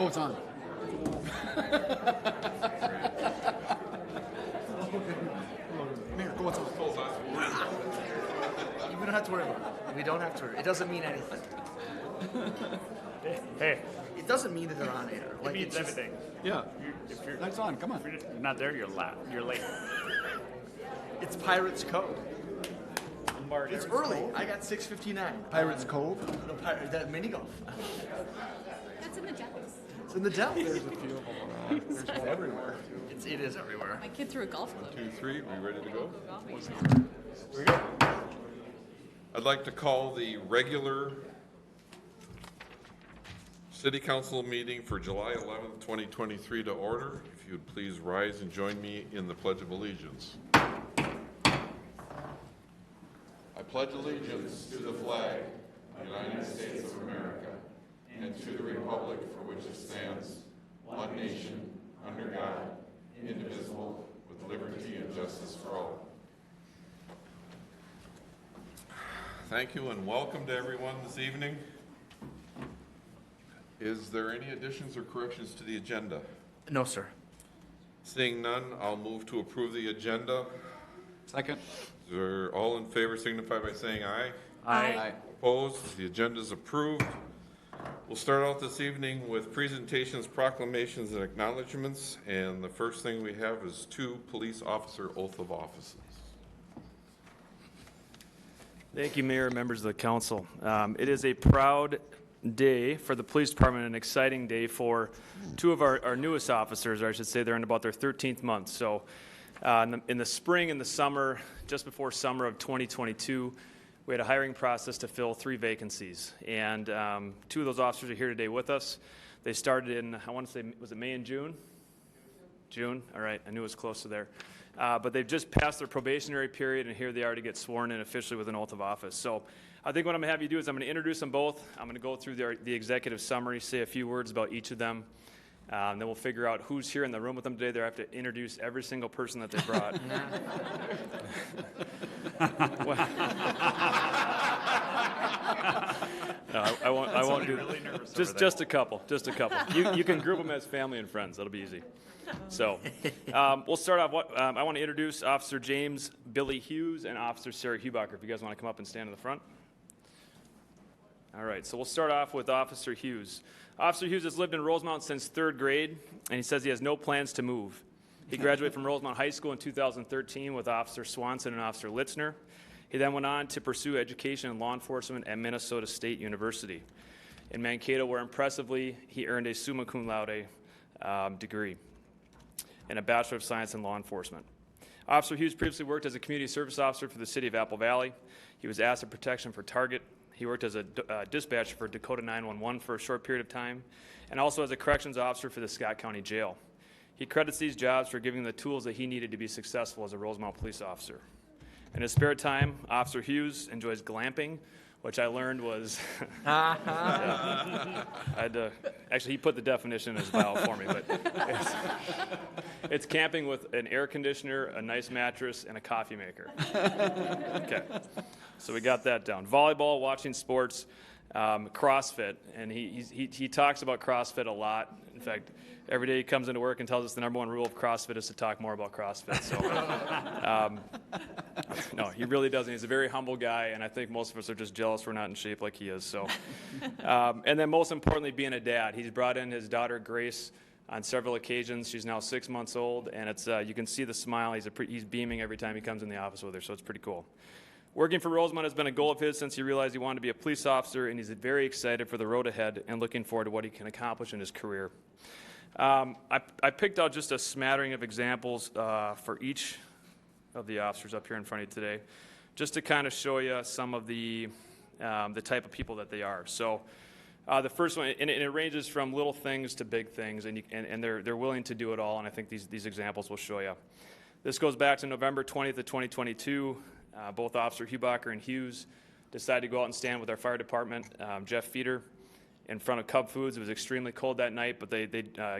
Oh, it's on. Mayor, go, it's on. We don't have to worry about it. We don't have to worry. It doesn't mean anything. Hey, It doesn't mean that they're on air. it means it's just- everything. Yeah, If you're that's on. Come on. not there, you're late. It's Pirates Cove. Mark, It's early. I got 6:59. Pirates Cove. No, that mini golf. That's in the Dallas. It's in the deli. There's a few of them around. There's one everywhere. It is everywhere. My kid threw a golf club. 2, 3, we ready to go? we're good. I'd like to call the regular City Council meeting for July 11th, 2023 to order. If you would please rise and join me in the Pledge of Allegiance. I pledge allegiance to the flag of the United States of America and to the republic for which it stands, one nation, under God, indivisible, with liberty and justice for all. Thank you and welcome to everyone this evening. Is there any additions or corrections to the agenda? No, sir. Seeing none, I'll move to approve the agenda. Second. Is there all in favor signify by saying aye. Aye. Opposed? The agenda is approved. We'll start out this evening with presentations, proclamations, and acknowledgments. And the first thing we have is 2 police officer oath of offices. Thank you, Mayor and members of the council. It is a proud day for the police department, an exciting day for 2 of our newest officers, or I should say they're in about their 13th month. So in the spring and the summer, just before summer of 2022, we had a hiring process to fill 3 vacancies. And 2 of those officers are here today with us. They started in, I want to say, was it May and June? June? All right, I knew it was close to there. But they've just passed their probationary period, and here they are to get sworn in officially with an oath of office. So I think what I'm going to have you do is I'm going to introduce them both. I'm going to go through the executive summary, say a few words about each of them. Then we'll figure out who's here in the room with them today. They have to introduce every single person that they brought. No, I won't do really nervous just a couple. You can group them as family and friends. That'll be easy. So we'll start off. I want to introduce Officer James Billy Hughes and Officer Sarah Hubacher. If you guys want to come up and stand in the front. All right, so we'll start off with Officer Hughes. Officer Hughes has lived in Rosemount since 3rd grade, and he says he has no plans to move. He graduated from Rosemount High School in 2013 with Officer Swanson and Officer Litzner. He then went on to pursue education in law enforcement at Minnesota State University. In Mankato, where impressively he earned a summa cum laude degree and a Bachelor of Science in Law Enforcement. Officer Hughes previously worked as a community service officer for the city of Apple Valley. He was asset protection for Target. He worked as a dispatcher for Dakota 911 for a short period of time, and also as a corrections officer for the Scott County Jail. He credits these jobs for giving him the tools that he needed to be successful as a Rosemount police officer. In his spare time, Officer Hughes enjoys glamping, which I learned was, I had to, actually he put the definition in his bio for me, but it's camping with an air conditioner, a nice mattress, and a coffee maker. Okay, so we got that down. Volleyball, watching sports, CrossFit, and he talks about CrossFit a lot. In fact, every day he comes into work and tells us the #1 rule of CrossFit is to talk more about CrossFit. So, no, he really doesn't. He's a very humble guy, and I think most of us are just jealous we're not in shape like he is. So, and then most importantly, being a dad. He's brought in his daughter Grace on several occasions. She's now 6 months old, and it's you can see the smile. He's beaming every time he comes in the office with her, so it's pretty cool. Working for Rosemount has been a goal of his since he realized he wanted to be a police officer, and he's very excited for the road ahead and looking forward to what he can accomplish in his career. I picked out just a smattering of examples for each of the officers up here in front of you today, just to kind of show you some of the type of people that they are. So the first one, and it ranges from little things to big things, and they're willing to do it all, and I think these examples will show you. This goes back to November 20th of 2022. Both Officer Hubacher and Hughes decided to go out and stand with our fire department, Jeff Feeder, in front of Cub Foods. It was extremely cold that night, but they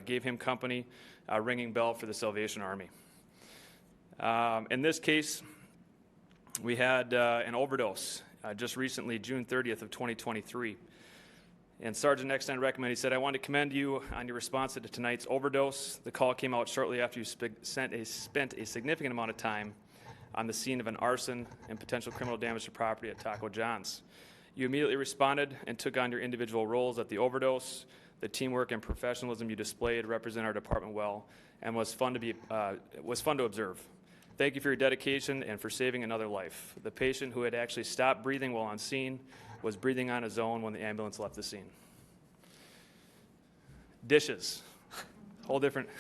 gave him company, ringing bell for the Salvation Army. In this case, we had an overdose just recently, June 30th of 2023. And Sergeant Eckstein recommended, he said, I want to commend you on your response to tonight's overdose. The call came out shortly after you spent a significant amount of time on the scene of an arson and potential criminal damage to property at Taco John's. You immediately responded and took on your individual roles at the overdose. The teamwork and professionalism you displayed represent our department well and was fun to observe. Thank you for your dedication and for saving another life. The patient who had actually stopped breathing while on scene was breathing on his own when the ambulance left the scene. Dishes, whole different.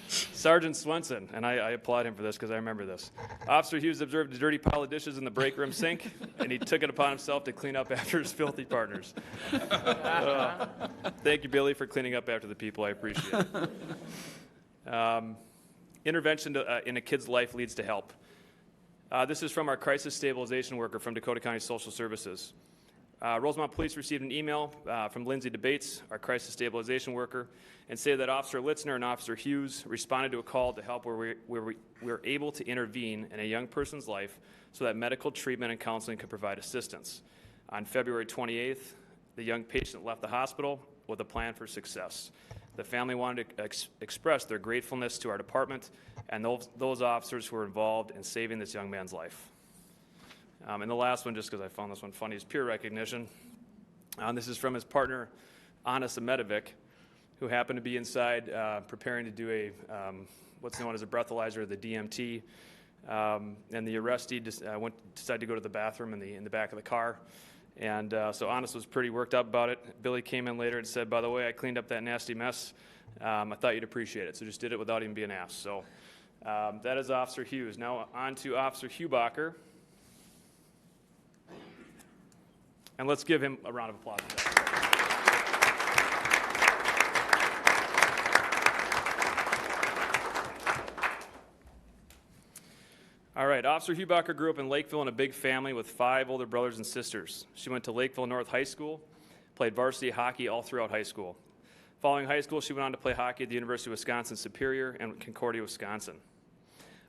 Sergeant Swenson, and I applaud him for this because I remember this. Officer Hughes observed a dirty pile of dishes in the break room sink, and he took it upon himself to clean up after his filthy partners. Thank you, Billy, for cleaning up after the people. I appreciate it. Intervention in a kid's life leads to help. This is from our crisis stabilization worker from Dakota County Social Services. Rosemount Police received an email from Lindsay DeBates, our crisis stabilization worker, and stated that Officer Litzner and Officer Hughes responded to a call to help where we were able to intervene in a young person's life so that medical treatment and counseling could provide assistance. On February 28th, the young patient left the hospital with a plan for success. The family wanted to express their gratefulness to our department and those officers who were involved in saving this young man's life. And the last one, just because I found this one funny, is peer recognition. This is from his partner, Anna Semetovic, who happened to be inside preparing to do what's known as a breathalyzer, the DMT. And the arrestee decided to go to the bathroom in the back of the car. And so Anna was pretty worked up about it. Billy came in later and said, by the way, I cleaned up that nasty mess. I thought you'd appreciate it. So just did it without even being asked. So that is Officer Hughes. Now on to Officer Hubacher. And let's give him a round of applause. All right, Officer Hubacher grew up in Lakeville in a big family with 5 older brothers and sisters. She went to Lakeville North High School, played varsity hockey all throughout high school. Following high school, she went on to play hockey at the University of Wisconsin-Superior and Concordia, Wisconsin.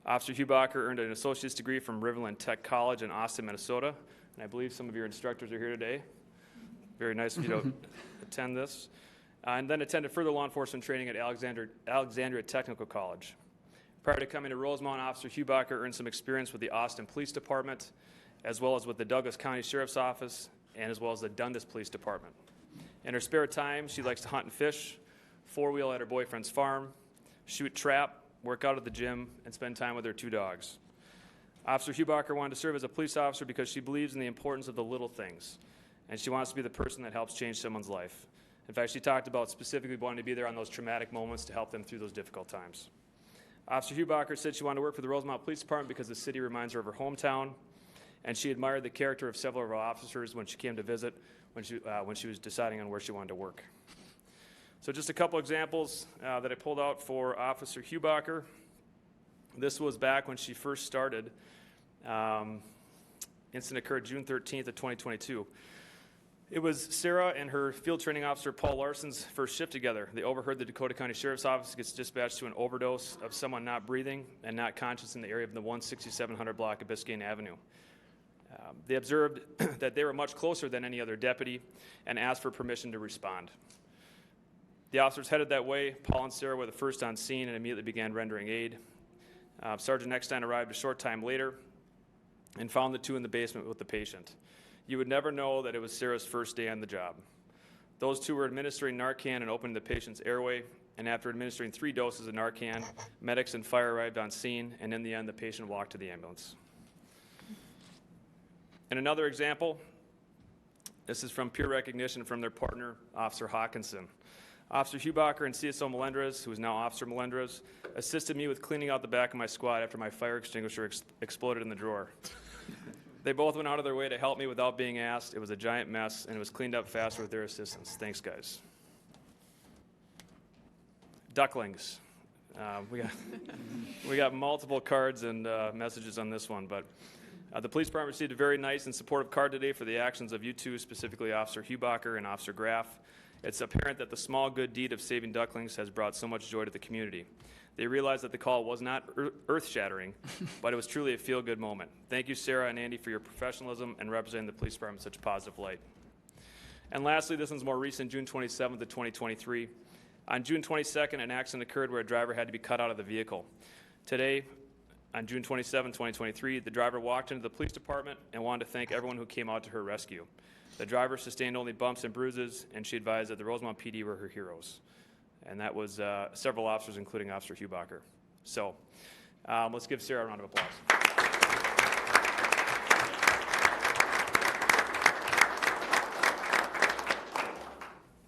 Officer Hubacher earned an associate's degree from Riverland Tech College in Austin, Minnesota. And I believe some of your instructors are here today. Very nice of you to attend this. And then attended further law enforcement training at Alexandria Technical College. Prior to coming to Rosemount, Officer Hubacher earned some experience with the Austin Police Department, as well as with the Douglas County Sheriff's Office, and as well as the Dundas Police Department. In her spare time, she likes to hunt and fish, 4-wheel at her boyfriend's farm, shoot trap, work out at the gym, and spend time with her 2 dogs. Officer Hubacher wanted to serve as a police officer because she believes in the importance of the little things, and she wants to be the person that helps change someone's life. In fact, she talked about specifically wanting to be there on those traumatic moments to help them through those difficult times. Officer Hubacher said she wanted to work for the Rosemount Police Department because the city reminds her of her hometown, and she admired the character of several of our officers when she came to visit, when she was deciding on where she wanted to work. So just a couple examples that I pulled out for Officer Hubacher. This was back when she first started. Incident occurred June 13th of 2022. It was Sarah and her field training officer, Paul Larson's first shift together. They overheard the Dakota County Sheriff's Office gets dispatched to an overdose of someone not breathing and not conscious in the area of the 16700 block of Biscayne Avenue. They observed that they were much closer than any other deputy and asked for permission to respond. The officers headed that way. Paul and Sarah were the first on scene and immediately began rendering aid. Sergeant Eckstein arrived a short time later and found the 2 in the basement with the patient. You would never know that it was Sarah's first day on the job. Those 2 were administering Narcan and opening the patient's airway, and after administering 3 doses of Narcan, medics and fire arrived on scene, and in the end, the patient walked to the ambulance. And another example, this is from peer recognition from their partner, Officer Hawkinson. Officer Hubacher and CSO Melendrez, who is now Officer Melendrez, assisted me with cleaning out the back of my squad after my fire extinguisher exploded in the drawer. They both went out of their way to help me without being asked. It was a giant mess, and it was cleaned up faster with their assistance. Thanks, guys. Ducklings. We got multiple cards and messages on this one, but the police department received a very nice and supportive card today for the actions of you 2, specifically Officer Hubacher and Officer Graff. It's apparent that the small good deed of saving ducklings has brought so much joy to the community. They realized that the call was not earth-shattering, but it was truly a feel-good moment. Thank you, Sarah and Andy, for your professionalism and representing the police department in such a positive light. And lastly, this one's more recent, June 27th of 2023. On June 22nd, an accident occurred where a driver had to be cut out of the vehicle. Today, on June 27, 2023, the driver walked into the police department and wanted to thank everyone who came out to her rescue. The driver sustained only bumps and bruises, and she advised that the Rosemount PD were her heroes. And that was several officers, including Officer Hubacher. So let's give Sarah a round of applause.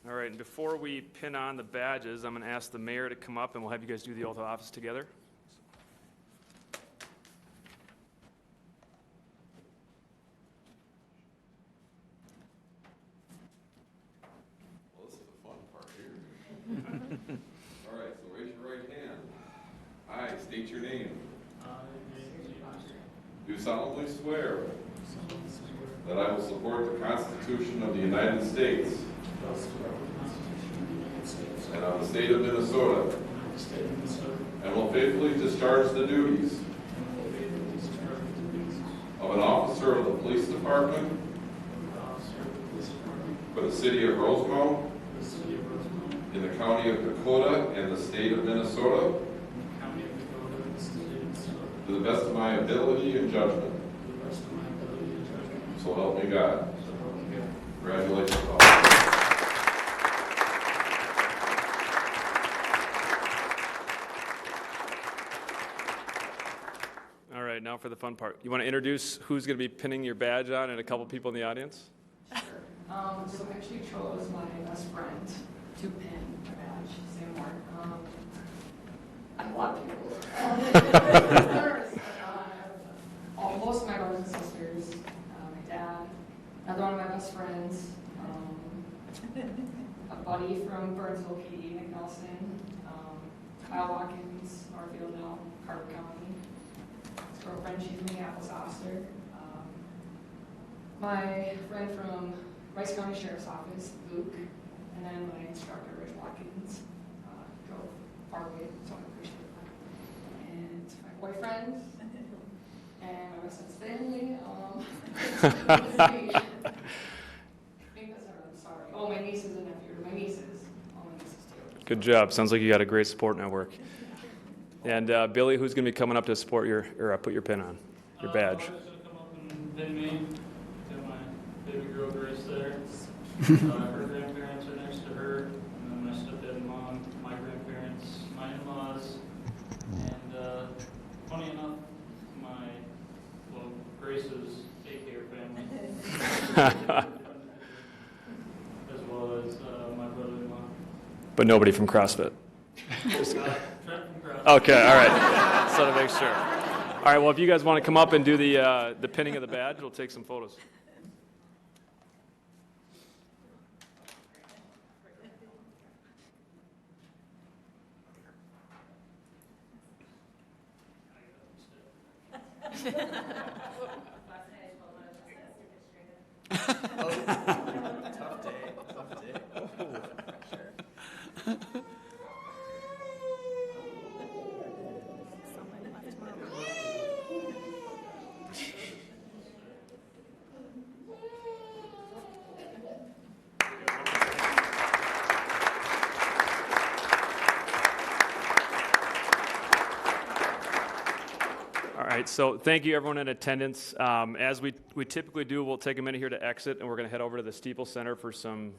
All right, and before we pin on the badges, I'm going to ask the mayor to come up, and we'll have you guys do the oath of office together. Well, this is the fun part here. All right, so raise your right hand. I state your name. Do solemnly swear that I will support the Constitution of the United States and of the state of Minnesota, and will faithfully discharge the duties of an officer of the police department for the city of Rosemount, in the county of Dakota and the state of Minnesota, to the best of my ability and judgment. So help me God. Congratulations, officer. All right, now for the fun part. You want to introduce who's going to be pinning your badge on and a couple people in the audience? So I actually chose my best friend to pin my badge. Same word. I have a lot of people. Most of my brothers and sisters, my dad, another one of my best friends, a buddy from Burnsville PD, Nick Nelson, Kyle Watkins, Northfield now, Carter County. His girlfriend, she's a Minneapolis officer. My friend from Rice County Sheriff's Office, Luke, and then my instructor, Rich Watkins, drove far away, so I appreciate that. And my boyfriend, and my best friend's family. Sorry. Oh, my nieces and nephews. My nieces. All my nieces too. Good job. Sounds like you got a great support network. And Billy, who's going to be coming up to support your, or put your pin on, your badge? She's going to come up and pin me. Got my baby girl Grace there. Her grandparents are next to her. And then my stepdad and mom, my grandparents, my in-laws. And funny enough, Grace's daycare family. As well as my brother-in-law. But nobody from CrossFit. Trent from CrossFit. Okay, all right. So to make sure. All right, well, if you guys want to come up and do the pinning of the badge, we'll take some photos. Tough day. Tough day. All right, so thank you everyone in attendance. As we typically do, we'll take a minute here to exit, and we're going to head over to the Steeple Center for some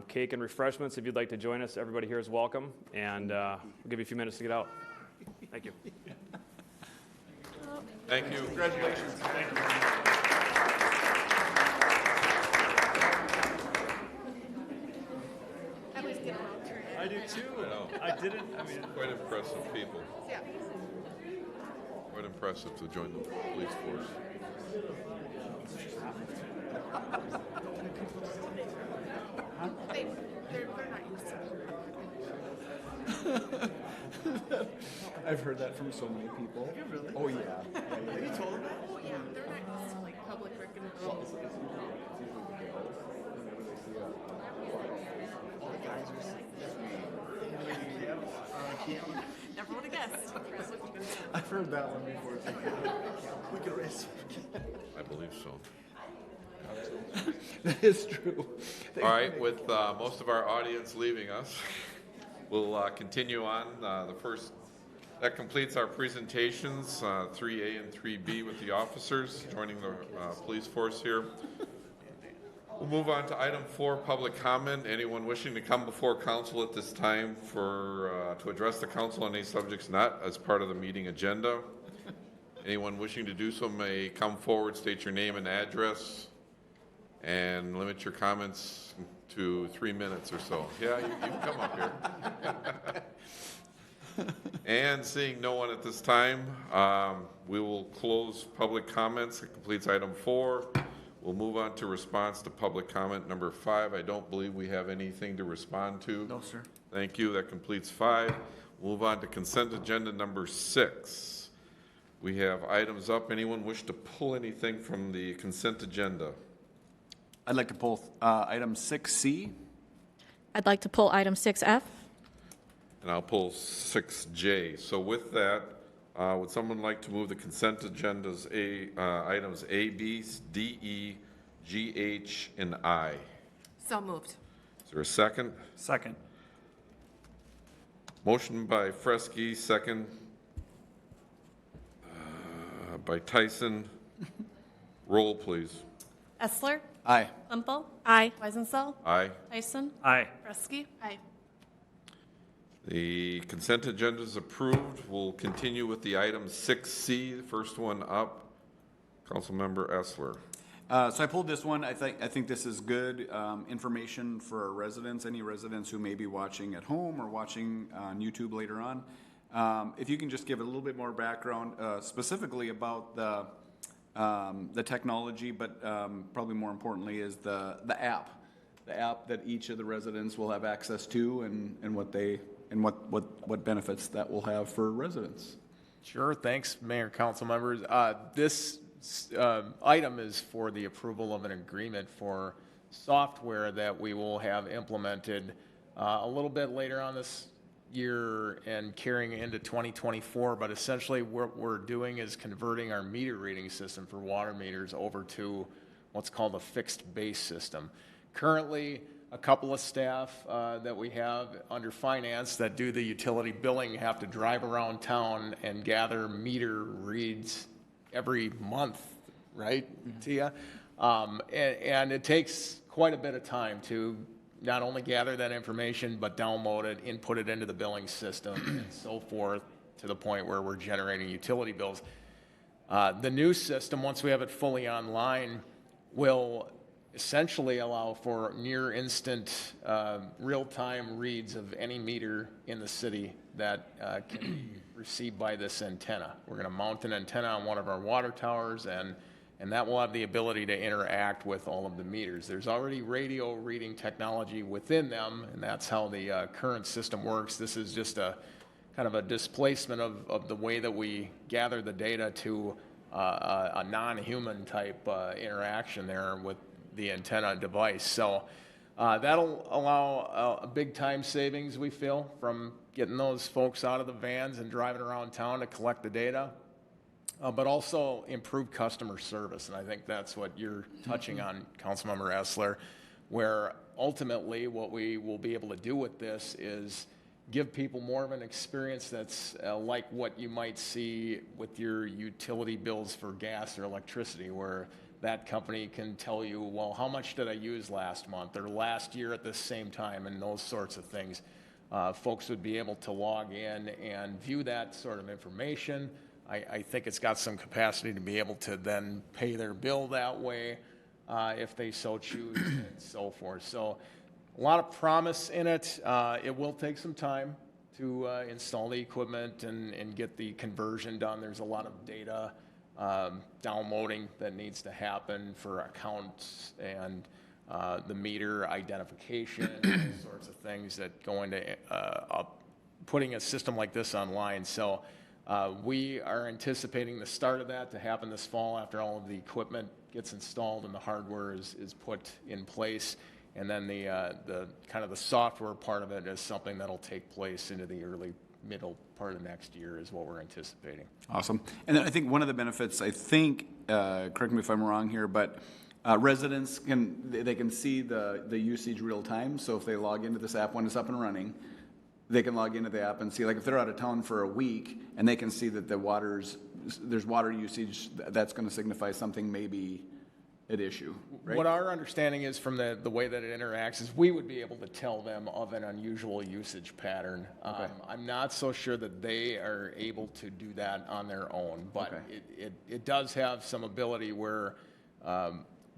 cake and refreshments. If you'd like to join us, everybody here is welcome, and we'll give you a few minutes to get out. Thank you. Thank you. Congratulations. Thank you. I always get around to I do too. I know. I didn't, I mean, Quite impressive people. Yeah. Quite impressive to join the police force. They're not used to it. I've heard that from so many people. Have you really? Oh, yeah. Have you told them that? Oh, yeah, they're not used to like public recognition. All the guys are saying that. Never would have guessed. I've heard that one before. We could raise. I believe so. That is true. All right, with most of our audience leaving us, we'll continue on. That completes our presentations, 3A and 3B with the officers joining the police force here. We'll move on to item 4, public comment. Anyone wishing to come before council at this time to address the council on any subjects not as part of the meeting agenda. Anyone wishing to do so may come forward, state your name and address, and limit your comments to 3 minutes or so. Yeah, you can come up here. And seeing no one at this time, we will close public comments. It completes item 4. We'll move on to response to public comment number 5. I don't believe we have anything to respond to. No, sir. Thank you. That completes 5. We'll move on to consent agenda number 6. We have items up. Anyone wish to pull anything from the consent agenda? I'd like to pull item 6C. I'd like to pull item 6F. And I'll pull 6J. So with that, would someone like to move the consent agendas, items A, B, D, E, G, H, and I? So moved. Is there a second? Second. Motion by Fresky, second by Tyson. Roll, please. Essler? Aye. Limple? Aye. Weisenthal? Aye. Tyson? Aye. Kresge? Aye. The consent agenda is approved. We'll continue with the item 6C, the first one up. Councilmember Essler. So I pulled this one. I think this is good information for our residents, any residents who may be watching at home or watching on YouTube later on. If you can just give a little bit more background, specifically about the technology, but probably more importantly is the app that each of the residents will have access to, and what benefits that will have for residents. Sure, thanks, Mayor, council members. This item is for the approval of an agreement for software that we will have implemented a little bit later on this year and carrying into 2024, but essentially what we're doing is converting our meter reading system for water meters over to what's called a fixed base system. Currently, a couple of staff that we have under finance that do the utility billing have to drive around town and gather meter reads every month, right, Tia? And it takes quite a bit of time to not only gather that information, but download it, input it into the billing system, and so forth, to the point where we're generating utility bills. The new system, once we have it fully online, will essentially allow for near instant real-time reads of any meter in the city that can be received by this antenna. We're going to mount an antenna on one of our water towers, and that will have the ability to interact with all of the meters. There's already radio reading technology within them, and that's how the current system works. This is just a kind of a displacement of the way that we gather the data to a non-human type interaction there with the antenna device. So that'll allow a big time savings, we feel, from getting those folks out of the vans and driving around town to collect the data, but also improve customer service. And I think that's what you're touching on, Councilmember Essler, where ultimately what we will be able to do with this is give people more of an experience that's like what you might see with your utility bills for gas or electricity, where that company can tell you, well, how much did I use last month or last year at the same time, and those sorts of things. Folks would be able to log in and view that sort of information. I think it's got some capacity to be able to then pay their bill that way if they so choose and so forth. So a lot of promise in it. It will take some time to install the equipment and get the conversion done. There's a lot of data downloading that needs to happen for accounts and the meter identification, those sorts of things that go into putting a system like this online. So we are anticipating the start of that to happen this fall after all of the equipment gets installed and the hardware is put in place. And then the kind of the software part of it is something that'll take place into the middle part of next year is what we're anticipating. Awesome. And then I think one of the benefits, I think, correct me if I'm wrong here, but residents they can see the usage real time. So if they log into this app when it's up and running, they can log into the app and see, like if they're out of town for a week and they can see that there's water usage, that's going to signify something maybe at issue, right? What our understanding is from the way that it interacts is we would be able to tell them of an unusual usage pattern. I'm not so sure that they are able to do that on their own, but it does have some ability where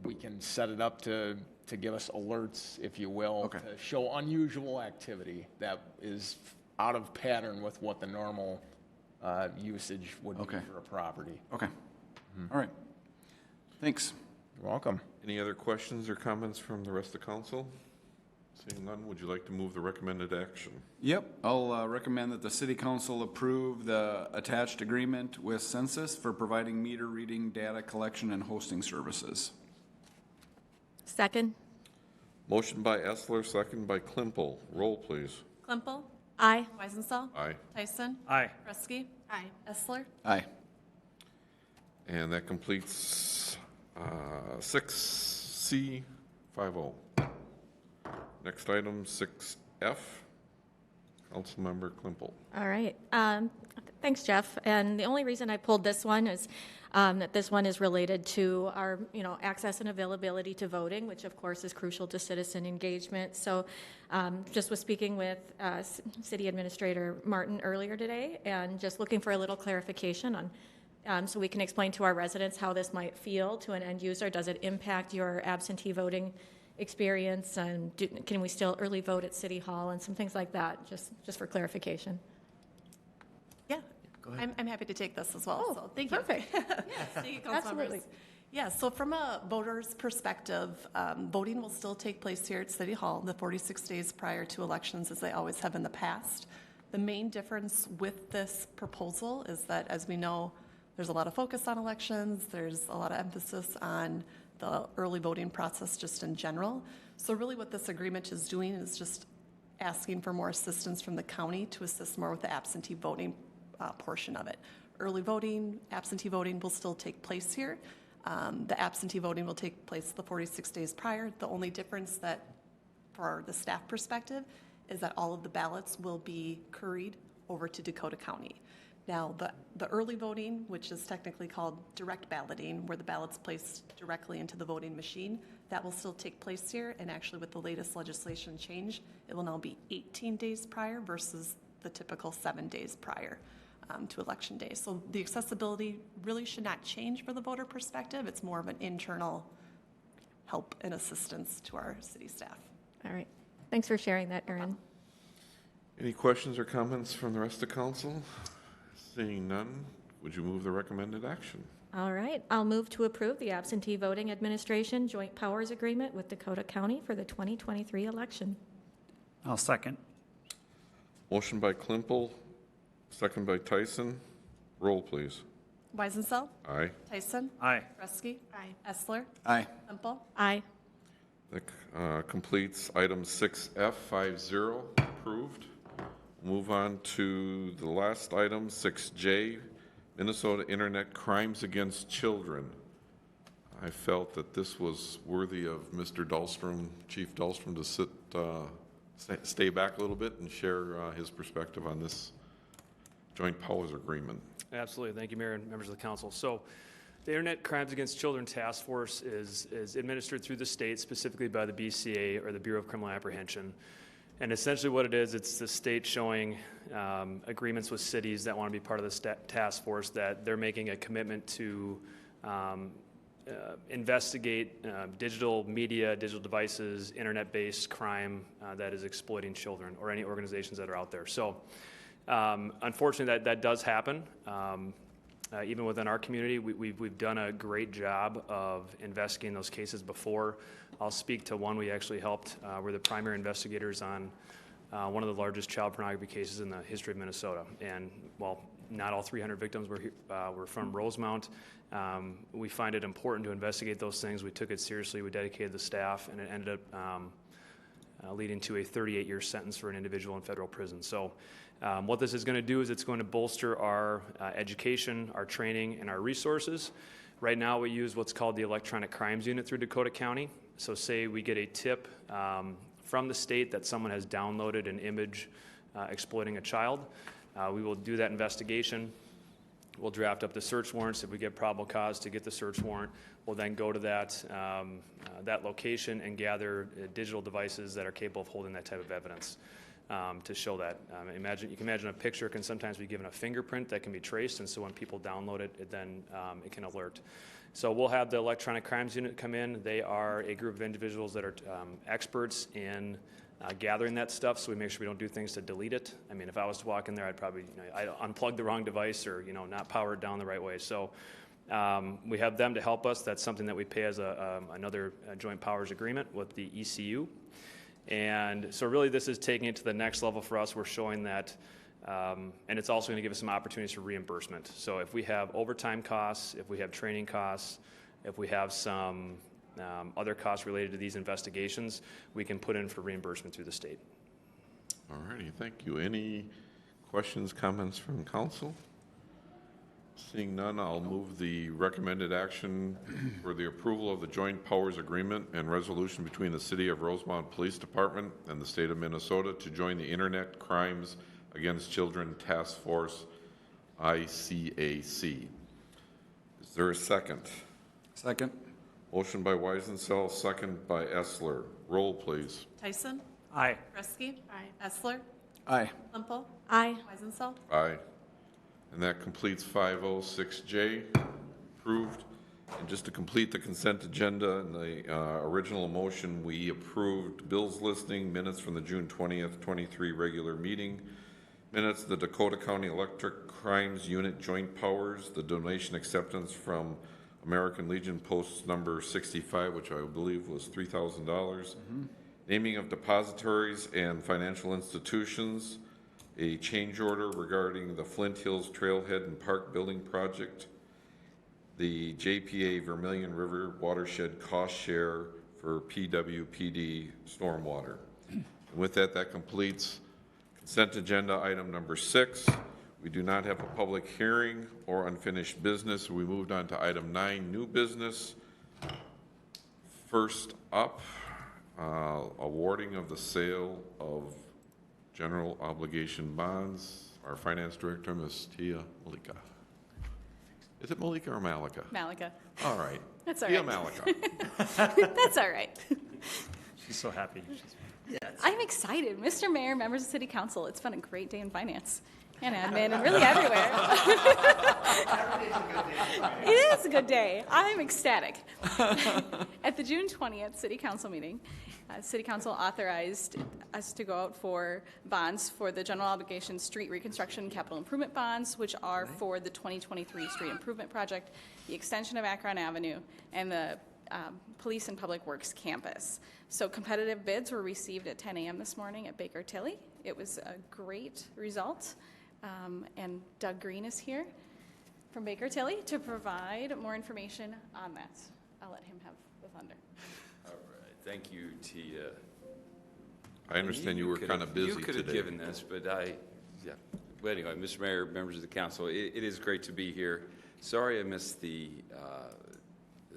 we can set it up to give us alerts, if you will, to show unusual activity that is out of pattern with what the normal usage would be for a property. Okay. All right. Thanks. You're welcome. Any other questions or comments from the rest of the council? Seeing none, would you like to move the recommended action? Yep, I'll recommend that the city council approve the attached agreement with Census for providing meter reading, data collection, and hosting services. Second. Motion by Essler, second by Klimple. Roll, please. Klimple. Aye. Weisenthal. Aye. Tyson. Aye. Kresge. Aye. Essler. Aye. And that completes 6C 50. Next item, 6F. Councilmember Klimple. All right. Thanks, Jeff. And the only reason I pulled this one is that this one is related to our, access and availability to voting, which of course is crucial to citizen engagement. So just was speaking with City Administrator Martin earlier today and just looking for a little clarification on so we can explain to our residents how this might feel to an end user. Does it impact your absentee voting experience, and can we still early vote at City Hall and some things like that, just for clarification? Yeah, Go ahead. I'm happy to take this as well. Oh, so thank you. perfect. Thank you, council Absolutely. members. Yeah, so from a voter's perspective, voting will still take place here at City Hall the 46 days prior to elections, as they always have in the past. The main difference with this proposal is that, as we know, there's a lot of focus on elections. There's a lot of emphasis on the early voting process just in general. So really what this agreement is doing is just asking for more assistance from the county to assist more with the absentee voting portion of it. Early voting, absentee voting will still take place here. The absentee voting will take place the 46 days prior. The only difference that, for the staff perspective, is that all of the ballots will be couried over to Dakota County. Now, the early voting, which is technically called direct balloting, where the ballot's placed directly into the voting machine, that will still take place here. And actually, with the latest legislation change, it will now be 18 days prior versus the typical 7 days prior to election day. So the accessibility really should not change for the voter perspective. It's more of an internal help and assistance to our city staff. All right. Thanks for sharing that, Erin. Any questions or comments from the rest of the council? Seeing none, would you move the recommended action? All right. I'll move to approve the Absentee Voting Administration Joint Powers Agreement with Dakota County for the 2023 election. I'll second. Motion by Klimple, second by Tyson. Roll, please. Weisenthal. Aye. Tyson. Aye. Kresge. Aye. Essler. Aye. Klimple. Aye. That completes item 6F 50, approved. Move on to the last item, 6J, Minnesota Internet Crimes Against Children. I felt that this was worthy of Mr. Dahlstrom, Chief Dahlstrom, to stay back a little bit and share his perspective on this joint powers agreement. Absolutely. Thank you, Mayor and members of the council. So the Internet Crimes Against Children Task Force is administered through the state, specifically by the BCA, or the Bureau of Criminal Apprehension. And essentially what it is, it's the state showing agreements with cities that want to be part of this task force that they're making a commitment to investigate digital media, digital devices, internet-based crime that is exploiting children, or any organizations that are out there. So unfortunately that does happen. Even within our community, we've done a great job of investigating those cases before. I'll speak to one we actually helped. We're the primary investigators on one of the largest child pornography cases in the history of Minnesota. And while not all 300 victims were from Rosemount, we find it important to investigate those things. We took it seriously. We dedicated the staff, and it ended up leading to a 38-year sentence for an individual in federal prison. So what this is going to do is it's going to bolster our education, our training, and our resources. Right now, we use what's called the Electronic Crimes Unit through Dakota County. So say we get a tip from the state that someone has downloaded an image exploiting a child. We will do that investigation. We'll draft up the search warrants. If we get probable cause to get the search warrant, we'll then go to that location and gather digital devices that are capable of holding that type of evidence to show that. You can imagine a picture can sometimes be given a fingerprint that can be traced, and so when people download it, it can alert. So we'll have the Electronic Crimes Unit come in. They are a group of individuals that are experts in gathering that stuff, so we make sure we don't do things to delete it. I mean, if I was to walk in there, I'd probably I'd unplug the wrong device or not power it down the right way. So we have them to help us. That's something that we pay as another joint powers agreement with the ECU. And so really this is taking it to the next level for us. We're showing that, and it's also going to give us some opportunities for reimbursement. So if we have overtime costs, if we have training costs, if we have some other costs related to these investigations, we can put in for reimbursement through the state. All righty, thank you. Any questions, comments from council? Seeing none, I'll move the recommended action for the approval of the joint powers agreement and resolution between the City of Rosemount Police Department and the State of Minnesota to join the Internet Crimes Against Children Task Force, ICAC. Is there a second? Second. Motion by Weisensell, second by Essler. Roll, please. Tyson? Aye. Kresge? Aye. Essler? Aye. Semple? Aye. Weisenseld? Aye. And that completes 506J, approved. And just to complete the consent agenda, in the original motion, we approved bills listing, minutes from the June 20th, 23 regular meeting, minutes of the Dakota County Electric Crimes Unit Joint Powers, the donation acceptance from American Legion Post number 65, which I believe was $3,000, naming of depositories and financial institutions, a change order regarding the Flint Hills Trailhead and Park Building Project, the JPA Vermilion River Watershed Cost Share for PWPD Stormwater. And with that, that completes consent agenda item number 6. We do not have a public hearing or unfinished business. We moved on to item 9, new business. First up, awarding of the sale of general obligation bonds. Our finance director, Ms. Tia Malika. Is it Malika or Malika? Malika. All right. That's all Tia right. Malika. That's all right. She's so happy. I'm excited. Mr. Mayor, members of City Council, it's been a great day in finance and admin and really everywhere. It is a good day. I'm ecstatic. At the June 20th City Council meeting, City Council authorized us to go out for bonds for the general obligation street reconstruction capital improvement bonds, which are for the 2023 street improvement project, the extension of Akron Avenue, and the Police and Public Works campus. So competitive bids were received at 10 a.m. this morning at Baker Tilly. It was a great result. And Doug Green is here from Baker Tilly to provide more information on that. I'll let him have the thunder. All right, thank you, Tia. I understand you were kind of busy today. You could have given this, but yeah. But anyway, Mr. Mayor, members of the council, it is great to be here. Sorry I missed the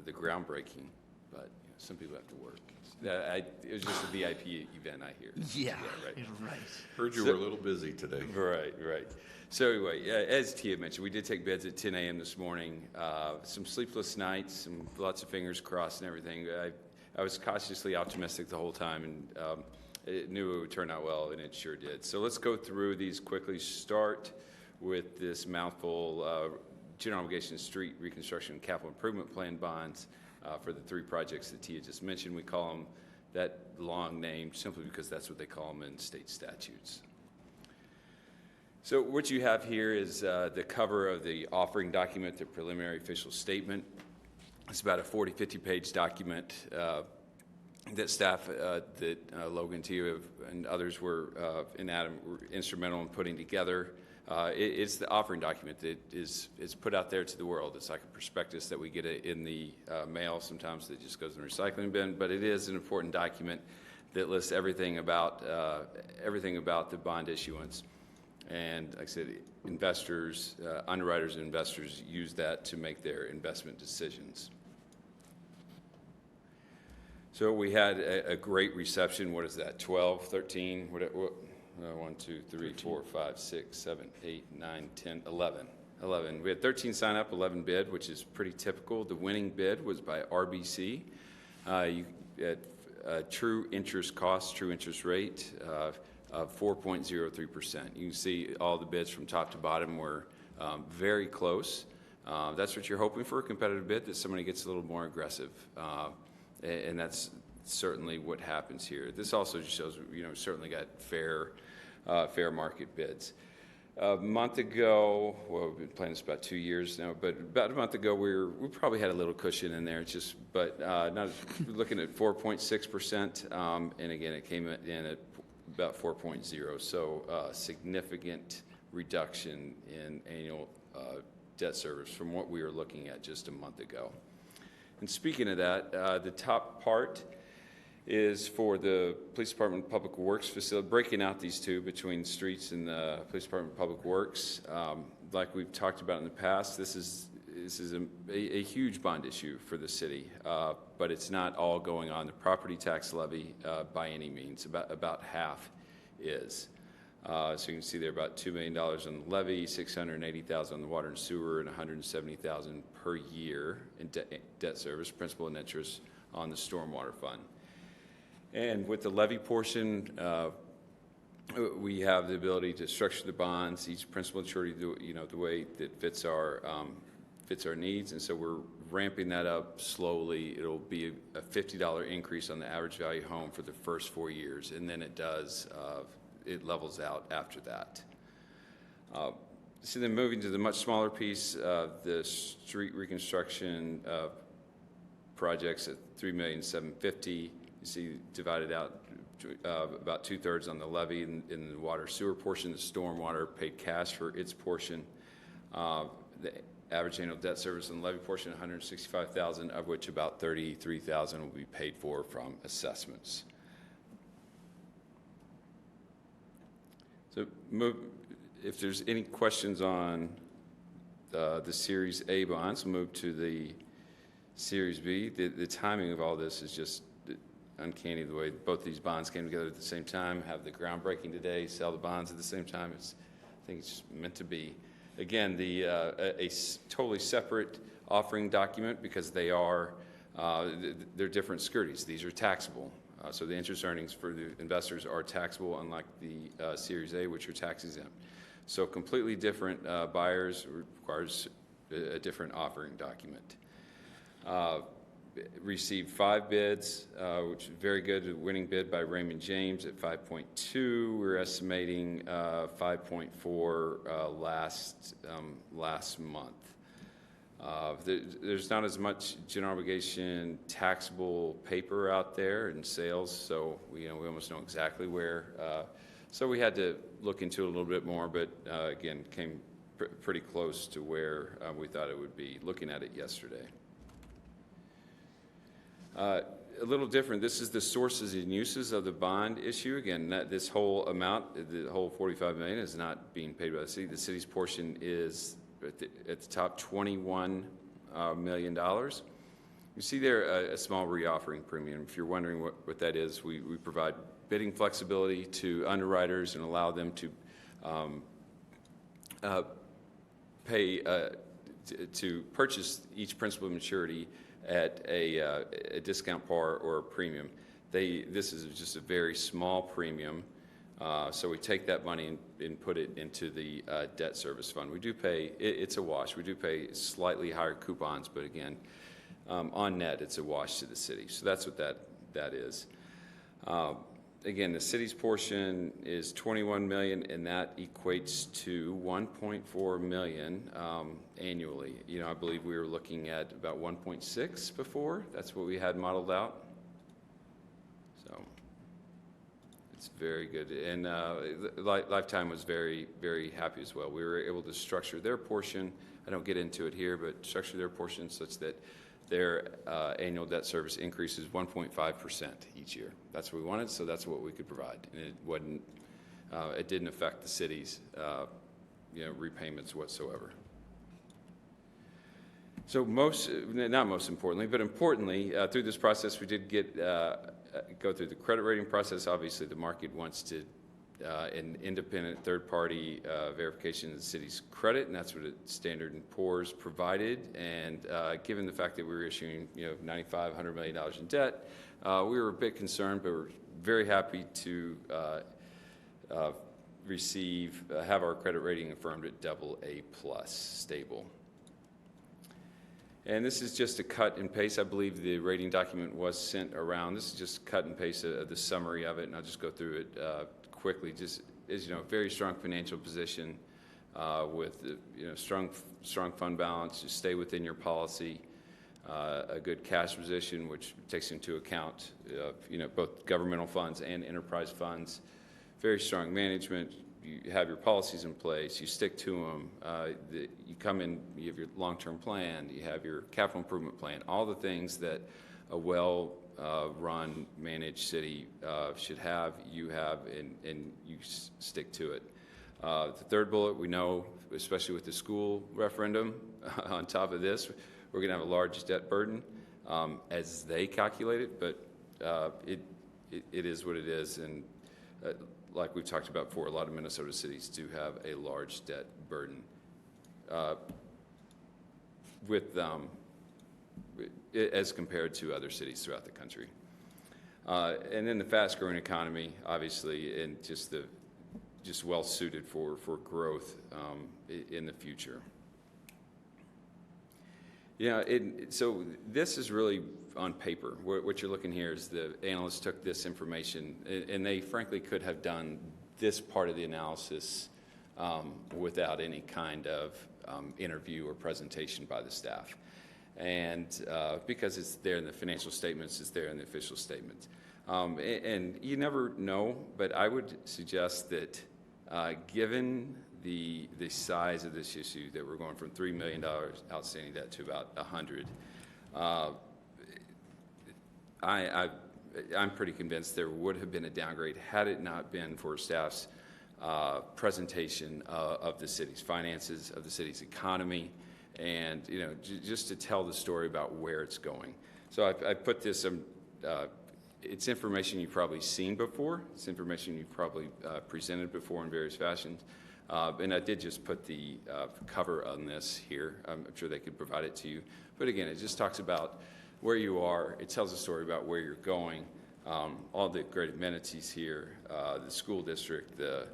groundbreaking, but some people have to work. It was just a VIP event, I hear. Yeah, right. Right. Heard you were a little busy today. Right. So anyway, as Tia mentioned, we did take beds at 10 a.m. this morning. Some sleepless nights, lots of fingers crossed and everything. I was cautiously optimistic the whole time, and it knew it would turn out well, and it sure did. So let's go through these quickly. Start with this mouthful, general obligation street reconstruction capital improvement plan bonds. For the 3 projects that Tia just mentioned. We call them that long name simply because that's what they call them in state statutes. So what you have here is the cover of the offering document, the preliminary official statement. It's about a 40-50 page document that staff, that Logan, Tia, and others were instrumental in putting together. It's the offering document that is put out there to the world. It's like a prospectus that we get in the mail sometimes that just goes in the recycling bin, but it is an important document that lists everything about the bond issuance. And like I said, investors, underwriters and investors use that to make their investment decisions. So we had a great reception. What is that, 12, 13, 1, 2, 3, 4, 5, 6, 7, 8, 9, 10, 11. 11. We had 13 sign up, 11 bid, which is pretty typical. The winning bid was by RBC. At true interest cost, true interest rate of 4.03%. You can see all the bids from top to bottom were very close. That's what you're hoping for, a competitive bid, that somebody gets a little more aggressive. And that's certainly what happens here. This also just shows, certainly got fair market bids. A month ago, well, we've been playing this about 2 years now, but about a month ago, we probably had a little cushion in there, but not looking at 4.6%, and again, it came in at about 4.0, so significant reduction in annual debt service from what we were looking at just a month ago. And speaking of that, the top part is for the Police Department Public Works facility, breaking out these two between streets and the Police Department Public Works. Like we've talked about in the past, this is a huge bond issue for the city, but it's not all going on the property tax levy by any means. About half is. So you can see there about $2 million on the levy, $680,000 on the water and sewer, and $170,000 per year in debt service, principal and interest on the stormwater fund. And with the levy portion, we have the ability to structure the bonds, each principal and surety, the way that fits our needs, and so we're ramping that up slowly. It'll be a $50 increase on the average value home for the first 4 years, and then it levels out after that. So then moving to the much smaller piece, the street reconstruction projects at $3,750,000. You see divided out about 2/3 on the levy in the water sewer portion. The stormwater paid cash for its portion. The average annual debt service on the levy portion, $165,000, of which about $33,000 will be paid for from assessments. So if there's any questions on the Series A bonds, we'll move to the Series B. The timing of all this is just uncanny, the way both these bonds came together at the same time, have the groundbreaking today, sell the bonds at the same time. I think it's just meant to be. Again, a totally separate offering document, because they're different securities. These are taxable. So the interest earnings for the investors are taxable, unlike the Series A, which are tax exempt. So completely different buyers, requires a different offering document. Received 5 bids, which is very good. A winning bid by Raymond James at 5.2. We're estimating 5.4 last month. There's not as much general obligation taxable paper out there in sales, so we almost know exactly where. So we had to look into it a little bit more, but again, came pretty close to where we thought it would be, looking at it yesterday. A little different. This is the sources and uses of the bond issue. Again, this whole amount, the whole $45 million, is not being paid by the city. The city's portion is at the top, $21 million. You see there a small reoffering premium. If you're wondering what that is, we provide bidding flexibility to underwriters and allow them to pay to purchase each principal maturity at a discount par or a premium. This is just a very small premium, so we take that money and put it into the debt service fund. We do pay, it's a wash, we do pay slightly higher coupons, but again, on net, it's a wash to the city. So that's what that is. Again, the city's portion is $21 million, and that equates to $1.4 million annually. I believe we were looking at about 1.6 before. That's what we had modeled out. So it's very good. And Lifetime was very, very happy as well. We were able to structure their portion. I don't get into it here, but structure their portion such that their annual debt service increases 1.5% each year. That's what we wanted, so that's what we could provide. And it wasn't It didn't affect the city's repayments whatsoever. So not most importantly, but importantly, through this process, we did go through the credit rating process. Obviously, the market wants to an independent third-party verification of the city's credit, and that's what Standard & Poor's provided. And given the fact that we were issuing, $95, $100 million in debt, we were a bit concerned, but we're very happy to have our credit rating affirmed at AA+ stable. And this is just a cut and paste. I believe the rating document was sent around. This is just a cut and paste of the summary of it, and I'll just go through it quickly. Just as very strong financial position with strong fund balance. You stay within your policy. A good cash position, which takes into account both governmental funds and enterprise funds. Very strong management. You have your policies in place. You stick to them. You come in. You have your long-term plan. You have your capital improvement plan. All the things that a well-run, managed city should have, you have, and you stick to it. The third bullet, we know, especially with the school referendum, on top of this, we're going to have a large debt burden as they calculate it, but it is what it is. And like we've talked about before, a lot of Minnesota cities do have a large debt burden as compared to other cities throughout the country. And then the fast-growing economy, obviously, and just well suited for growth in the future. So this is really on paper. What you're looking here is the analysts took this information, and they frankly could have done this part of the analysis without any kind of interview or presentation by the staff. And because it's there in the financial statements, it's there in the official statements. And you never know, but I would suggest that given the size of this issue, that we're going from $3 million outstanding debt to about $100 million, I'm pretty convinced there would have been a downgrade had it not been for staff's presentation of the city's finances, of the city's economy, and just to tell the story about where it's going. So I put this. It's information you've probably seen before. It's information you've probably presented before in various fashions. And I did just put the cover on this here. I'm sure they could provide it to you. But again, it just talks about where you are. It tells a story about where you're going. All the great amenities here, the school district, the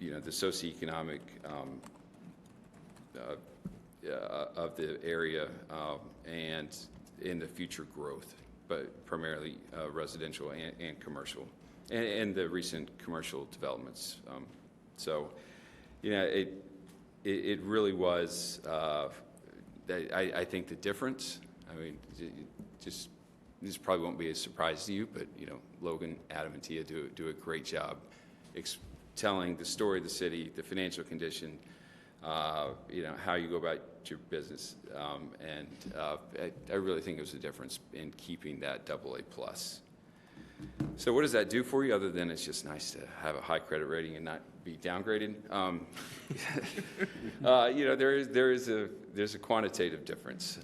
socioeconomic of the area, and in the future growth, but primarily residential and commercial, and the recent commercial developments. So, it really was. I think the difference. I mean, this probably won't be a surprise to you, but Logan, Adam, and Tia do a great job telling the story of the city, the financial condition, how you go about your business, and I really think it was a difference in keeping that AA+. So what does that do for you, other than it's just nice to have a high credit rating and not be downgraded? There's a quantitative difference,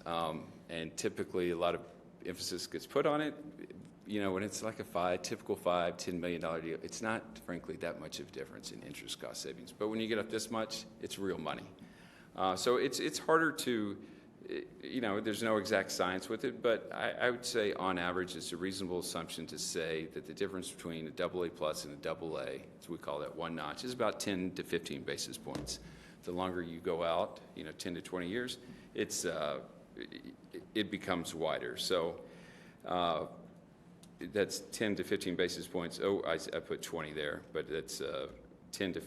and typically a lot of emphasis gets put on it. When it's like a typical $5-10 million deal, it's not, frankly, that much of a difference in interest cost savings. But when you get up this much, it's real money. So it's harder to, there's no exact science with it, but I would say on average it's a reasonable assumption to say that the difference between a AA+ and a AA, as we call that one notch, is about 10 to 15 basis points. The longer you go out, 10 to 20 years, it becomes wider. So that's 10 to 15 basis points. Oh, I put 20 there, but that's 10 to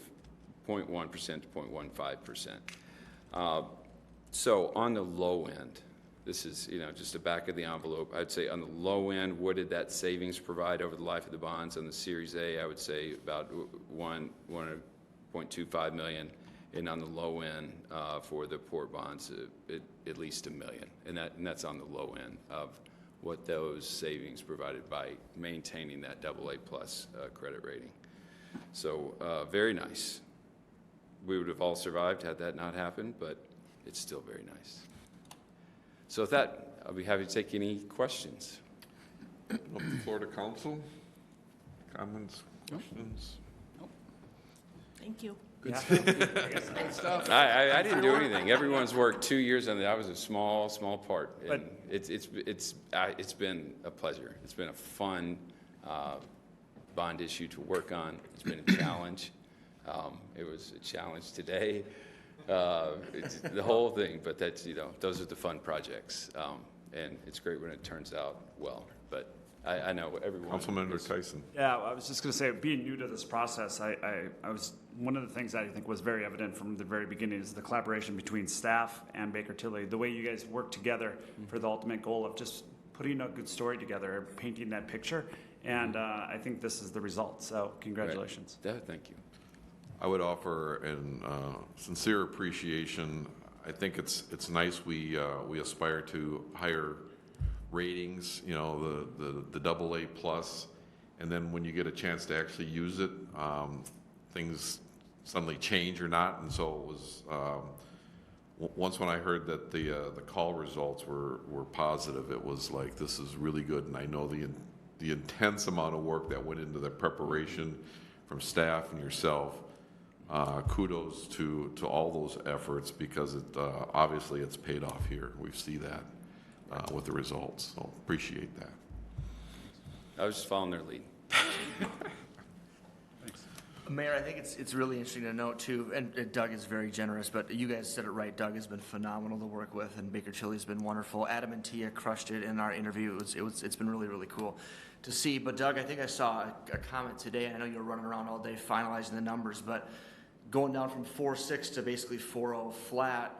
0.1% to 0.15%. So on the low end, this is just the back of the envelope. I'd say on the low end, what did that savings provide over the life of the bonds? On the Series A, I would say about $1.25 million, and on the low end for the port bonds, at least $1 million, and that's on the low end of what those savings provided by maintaining that AA+ credit rating. So very nice. We would have all survived had that not happened, but it's still very nice. So with that, I'll be happy to take any questions. Open the floor to council. Comments, questions? Thank you. I didn't do anything. Everyone's worked 2 years on it. I was a small part. And But- it's been a pleasure. It's been a fun bond issue to work on. It's been a challenge. It was a challenge today. It's the whole thing, but that's, those are the fun projects. And it's great when it turns out well. But I know everyone. Councilmember Tyson. Yeah, I was just going to say, being new to this process, I was, one of the things that I think was very evident from the very beginning is the collaboration between staff and Baker Tilly, the way you guys work together for the ultimate goal of just putting a good story together, painting that picture, and I think this is the result, so congratulations. Right. Thank you. I would offer an sincere appreciation. I think it's nice we aspire to higher ratings, the AA plus, and then when you get a chance to actually use it, things suddenly change or not. And so it was once when I heard that the call results were positive, it was like, this is really good. And I know the intense amount of work that went into the preparation from staff and yourself. Kudos to all those efforts, because it obviously it's paid off here. We see that with the results, so appreciate that. I was just following their lead. Mayor, I think it's really interesting to note too, and Doug is very generous, but you guys said it right. Doug has been phenomenal to work with, and Baker Tilly's been wonderful. Adam and Tia crushed it in our interview. It's been really, really cool to see. But Doug, I think I saw a comment today, and I know you were running around all day finalizing the numbers, but going down from 4.6 to basically 4.0 flat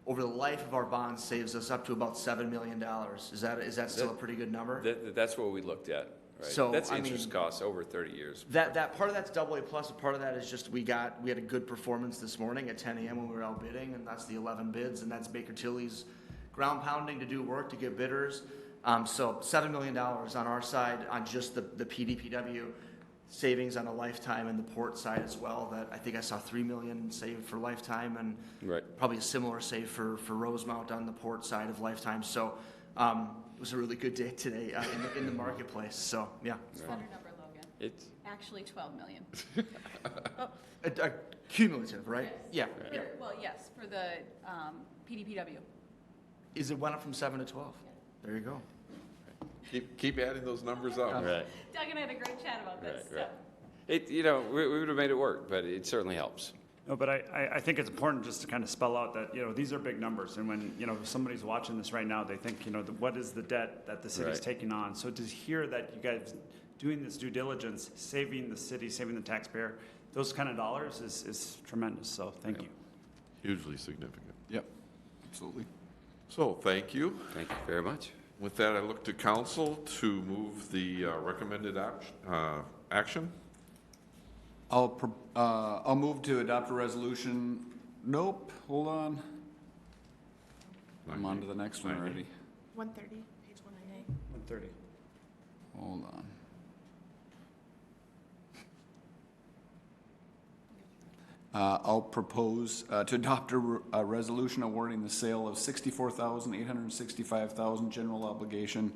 over the life of our bonds saves us up to about $7 million. Is that still a pretty good number? That's what we looked at. Right. So, that's I interest mean, costs over 30 years. That part of that's AA plus, a part of that is just we had a good performance this morning at 10 a.m. when we were out bidding, and that's the 11 bids, and that's Baker Tilly's ground pounding to do work to get bidders. So $7 million on our side on just the PDPW savings on a lifetime, and the port side as well. That I think I saw $3 million saved for lifetime, and probably a similar save for Rosemount on the port side of lifetime. So it was a really good day today in the marketplace. So yeah, It's a better number, Logan. It's Actually, 12 million. Cumulative, right? Yes. Yeah, yeah. Well, yes, for the PDPW. Is it went up from 7 to 12? There you go. Keep adding those numbers up. right. Doug and I had a great chat about this. Right. We would have made it work, but it certainly helps. No, but I think it's important just to kind of spell out that, these are big numbers. And when, somebody's watching this right now, they think, what is the debt that the city's taking on? So to hear that you guys doing this due diligence, saving the city, saving the taxpayer, those kind of dollars is tremendous. So thank you. Hugely significant. Yep, absolutely. So thank you. Thank you very much. With that, I look to council to move the recommended action. I'll move to adopt a resolution. Nope, hold on. I'm on to the next one already. 130, page 198. 130. Hold on. I'll propose to adopt a resolution awarding the sale of $64,865,000 general obligation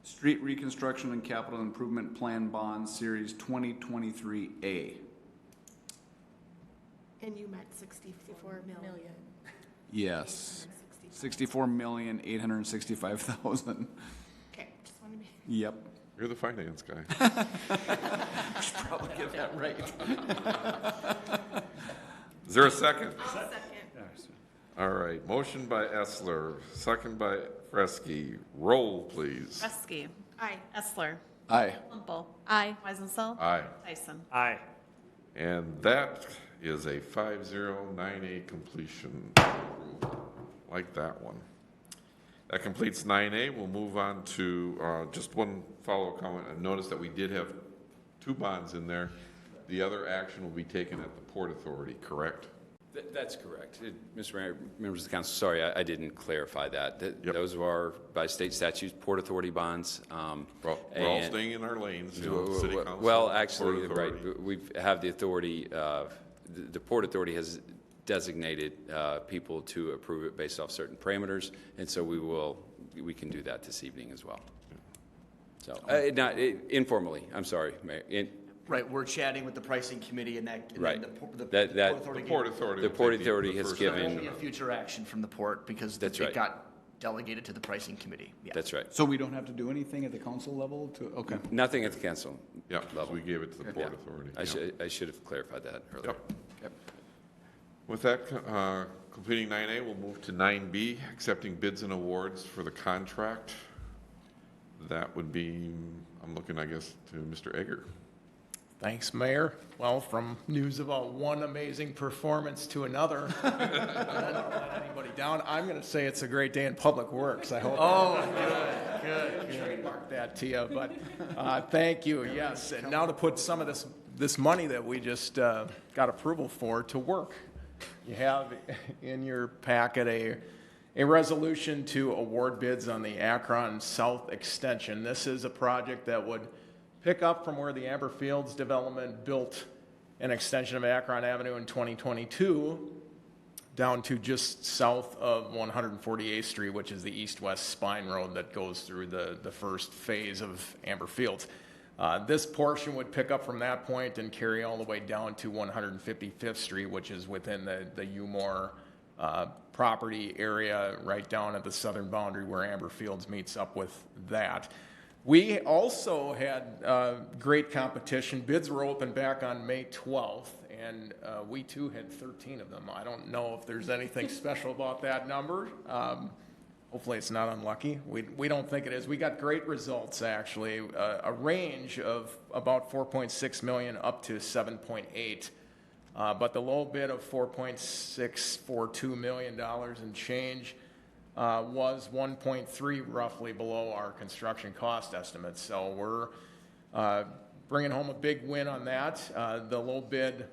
street reconstruction and capital improvement plan bonds series 2023A. And you meant 64 million. Yes, 64,865,000. Okay, just want to be. Yep. You're the finance guy. Should probably get that right. Is there a second? I'll second. All right, motion by Essler, second by Fresky. Roll, please. Reski. Aye. Essler. Aye. Lumpel. Aye. Weisenthal. Aye. Tyson. Aye. And that is a 5098 completion. Like that one. That completes 9A. We'll move on to just one follow-up comment. I noticed that we did have 2 bonds in there. The other action will be taken at the Port Authority, correct? That's correct. Mr. Mayor, members of the council, sorry, I didn't clarify that. Those are, by state statutes, Port Authority bonds. We're all staying in our lanes, you know, city council. Well, actually, Port Authority. right, we have the authority, the Port Authority has designated people to approve it based off certain parameters, and so we can do that this evening as well. So, not informally, I'm sorry, Mayor. Right, we're chatting with the pricing committee and that. And Right. The The Port Authority. Port Authority has There'll given. be a future action from the port because That's it right. got delegated to the pricing committee. Yeah. That's right. So we don't have to do anything at the council level to, okay. Nothing at the council Yeah, level. we gave it to the Port Yeah. Authority. I should have clarified that earlier. Yep. With that, completing 9A, we'll move to 9B, accepting bids and awards for the contract. That would be, I'm looking, I guess, to Mr. Egger. Thanks, Mayor. Well, from news about one amazing performance to another, I don't let anybody down. I'm going to say it's a great day in Public Works. I hope. Oh, good. Trademark that to you, but thank you. Yes, and now to put some of this money that we just got approval for to work. You have in your packet a resolution to award bids on the Akron South Extension. This is a project that would pick up from where the Amber Fields development built an extension of Akron Avenue in 2022 down to just south of 148th Street, which is the east-west spine road that goes through the first phase of Amber Fields. This portion would pick up from that point and carry all the way down to 155th Street, which is within the Umore property area right down at the southern boundary where Amber Fields meets up with that. We also had great competition. Bids were open back on May 12th, and we too had 13 of them. I don't know if there's anything special about that number. Hopefully it's not unlucky. We don't think it is. We got great results, actually. A range of about 4.6 million up to 7.8. But the low bid of $4.642 million and change was 1.3 roughly below our construction cost estimates. So we're bringing home a big win on that. The low bid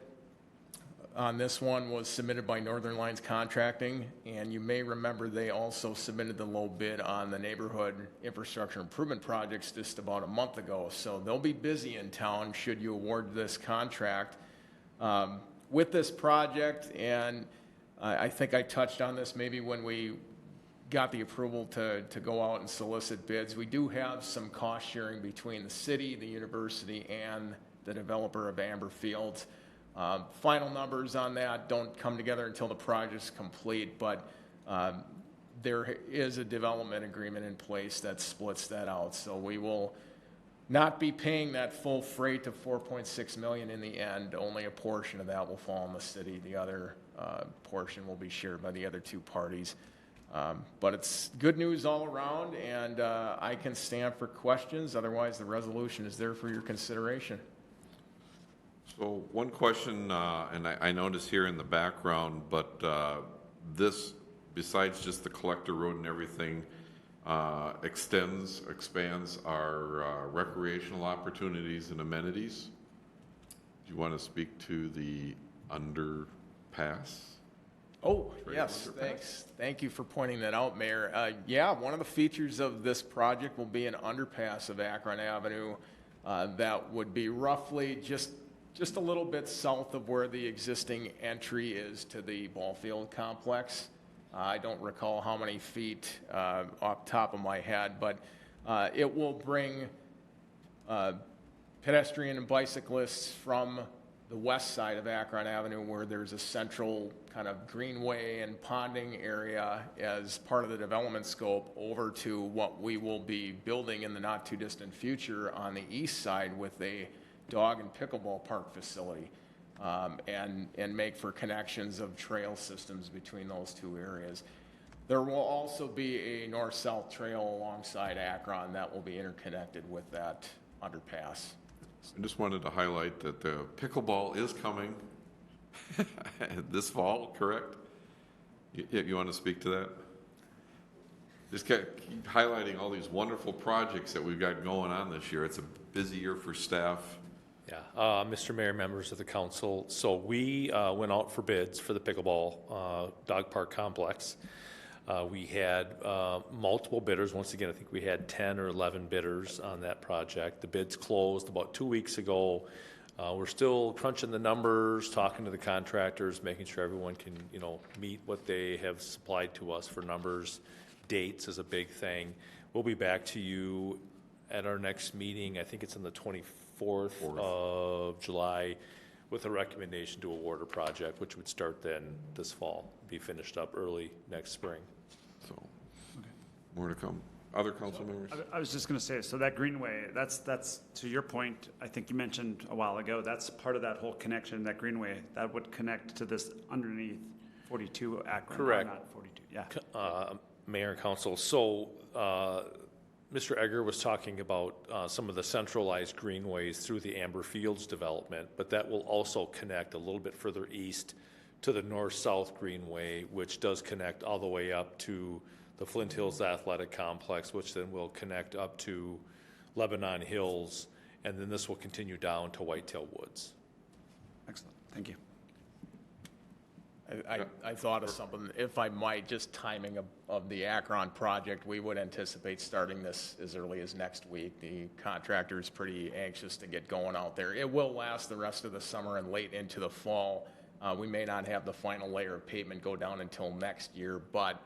on this one was submitted by Northern Lines Contracting, and you may remember they also submitted the low bid on the neighborhood infrastructure improvement projects just about a month ago. So they'll be busy in town should you award this contract. With this project, and I think I touched on this maybe when we got the approval to go out and solicit bids. We do have some cost sharing between the city, the university, and the developer of Amber Fields. Final numbers on that don't come together until the project's complete, but there is a development agreement in place that splits that out. So we will not be paying that full freight of $4.6 million in the end. Only a portion of that will fall on the city. The other portion will be shared by the other two parties. But it's good news all around, and I can stand for questions. Otherwise, the resolution is there for your consideration. So one question, and I noticed here in the background, but this, besides just the collector road and everything, expands our recreational opportunities and amenities. Do you want to speak to the underpass? Oh, yes, thanks. Thank you for pointing that out, Mayor. Yeah, one of the features of this project will be an underpass of Akron Avenue that would be roughly just a little bit south of where the existing entry is to the ball field complex. I don't recall how many feet off the top of my head, but it will bring pedestrian and bicyclists from the west side of Akron Avenue, where there's a central kind of greenway and ponding area as part of the development scope, over to what we will be building in the not too distant future on the east side with a dog and pickleball park facility, and make for connections of trail systems between those two areas. There will also be a north-south trail alongside Akron that will be interconnected with that underpass. I just wanted to highlight that the pickleball is coming this fall, correct? You want to speak to that? Just keep highlighting all these wonderful projects that we've got going on this year. It's a busy year for staff. Yeah, Mr. Mayor, members of the council, so we went out for bids for the pickleball dog park complex. We had multiple bidders. Once again, I think we had 10 or 11 bidders on that project. The bids closed about 2 weeks ago. We're still crunching the numbers, talking to the contractors, making sure everyone can, meet what they have supplied to us for numbers. Dates is a big thing. We'll be back to you at our next meeting. I think it's on the 24th of July with a recommendation to award a project, which would start then this fall, be finished up early next spring. So, more to come. Other council members? I was just going to say, so that greenway, that's to your point, I think you mentioned a while ago, that's part of that whole connection, that greenway, that would connect to this underneath 42 Akron. Correct. Not 42, yeah. Mayor and council, so Mr. Egger was talking about some of the centralized greenways through the Amber Fields development, but that will also connect a little bit further east to the north-south greenway, which does connect all the way up to the Flint Hills Athletic Complex, which then will connect up to Lebanon Hills, and then this will continue down to Whitetail Woods. Excellent, thank you. I thought of something, if I might, just timing of the Akron project, we would anticipate starting this as early as next week. The contractor is pretty anxious to get going out there. It will last the rest of the summer and late into the fall. We may not have the final layer of pavement go down until next year, but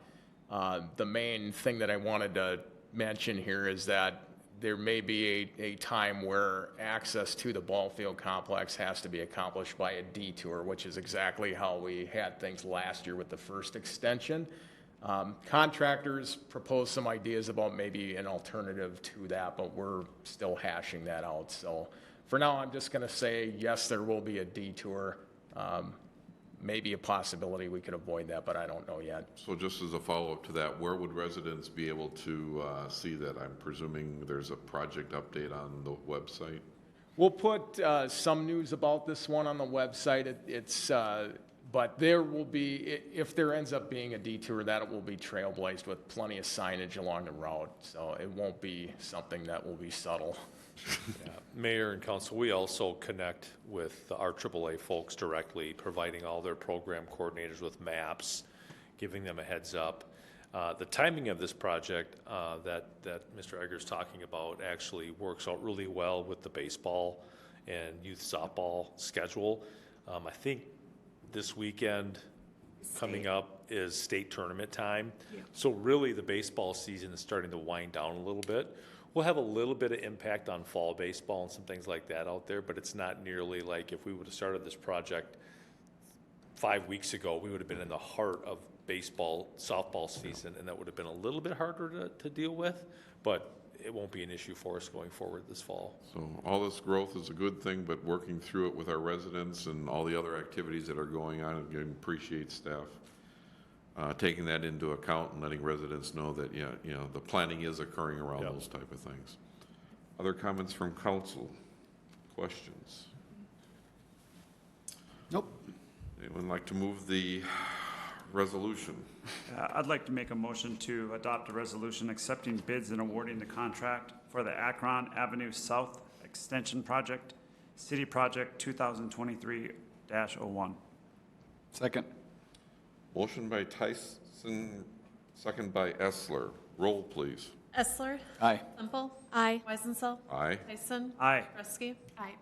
the main thing that I wanted to mention here is that there may be a time where access to the ball field complex has to be accomplished by a detour, which is exactly how we had things last year with the first extension. Contractors proposed some ideas about maybe an alternative to that, but we're still hashing that out. So for now, I'm just going to say, yes, there will be a detour. Maybe a possibility we could avoid that, but I don't know yet. So just as a follow-up to that, where would residents be able to see that? I'm presuming there's a project update on the website? We'll put some news about this one on the website. But there will be, if there ends up being a detour, that will be trailblazed with plenty of signage along the route. So it won't be something that will be subtle. Yeah. Mayor and council, we also connect with our AAA folks directly, providing all their program coordinators with maps, giving them a heads up. The timing of this project that Mr. Egger's talking about actually works out really well with the baseball and youth softball schedule. I think this weekend coming up is state tournament time. Yeah. So really the baseball season is starting to wind down a little bit. We'll have a little bit of impact on fall baseball and some things like that out there, but it's not nearly like if we would have started this project 5 weeks ago, we would have been in the heart of baseball, softball season, and that would have been a little bit harder to deal with, but it won't be an issue for us going forward this fall. So all this growth is a good thing, but working through it with our residents and all the other activities that are going on, again, appreciate staff taking that into account and letting residents know that, the planning is occurring around those type of things. Other comments from council? Questions? Nope. Anyone like to move the resolution? I'd like to make a motion to adopt a resolution accepting bids and awarding the contract for the Akron Avenue South Extension Project, City Project 2023-01. Second. Motion by Tyson, second by Essler. Roll, please. Essler? Aye. Semple? Aye. Weisenthal? Aye. Tyson? Aye. Kresge? Aye.